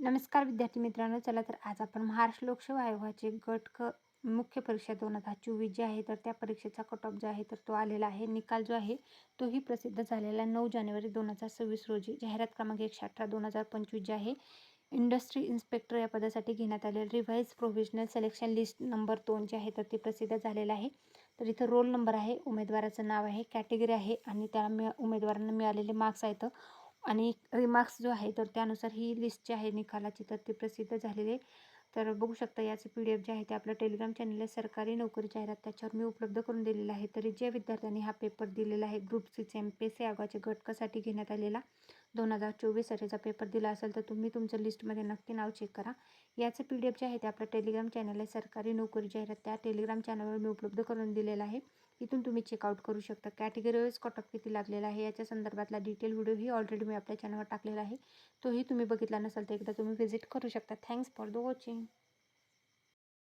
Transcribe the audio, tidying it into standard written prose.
नमस्कार विद्यार्थी मित्रांनो. चला तर आज आपण महाराष्ट्र लोकसेवा आयोगाचे गट क मुख्य परीक्षा 2024 जी आहे तर त्या परीक्षेचा कट ऑफ जो आहे तर तो आलेला आहे. निकाल जो आहे तोही प्रसिद्ध झालेला 9 जानेवारी 2026 रोजी. जाहिरात क्रमांक 118/2025 जे आहे इंडस्ट्री इन्स्पेक्टर या पदासाठी घेण्यात आलेले revise provisional selection list number 2 जे आहे तर ते प्रसिद्ध झालेलं आहे. तर इथं रोल नंबर आहे, उमेदवाराचं नाव आहे, कॅटेगरी आहे आणि त्या उमेदवारांना मिळालेले मार्क्स आहेत आणि रिमार्क्स जो आहे तर त्यानुसार ही लिस्ट जी आहे निकालाची तर ती प्रसिद्ध झालेली आहे. तर बघू शकता याचे PDF जे आहे ते आपल्या टेलिग्राम चॅनलला सरकारी नोकरी जाहिरात त्याच्यावर मी उपलब्ध करून दिलेला आहे. तरी जे विद्यार्थ्यांनी हा पेपर दिलेला आहे ग्रुप सीचे MPSC आयोगाच्या घटकासाठी घेण्यात आलेला 2024 साठीचा पेपर दिला असेल तर तुम्ही तुमचं लिस्टमध्ये नक्की नाव चेक करा. याचं PDF जे आहे ते आपल्या टेलिग्राम चॅनलला सरकारी नोकरी जाहिरात त्या टेलिग्राम चॅनलवर मी उपलब्ध करून दिलेला आहे. इथून तुम्ही चेकआउट करू शकता. कॅटेगरी वाईज कट ऑफ किती लागलेला आहे याच्या संदर्भातला डिटेल व्हिडिओही ऑलरेडी मी आपल्या चॅनलवर टाकलेला आहे. तोही तुम्ही बघितला नसेल तर एकदा तुम्ही व्हिजिट करू शकता. Thanks for the watching.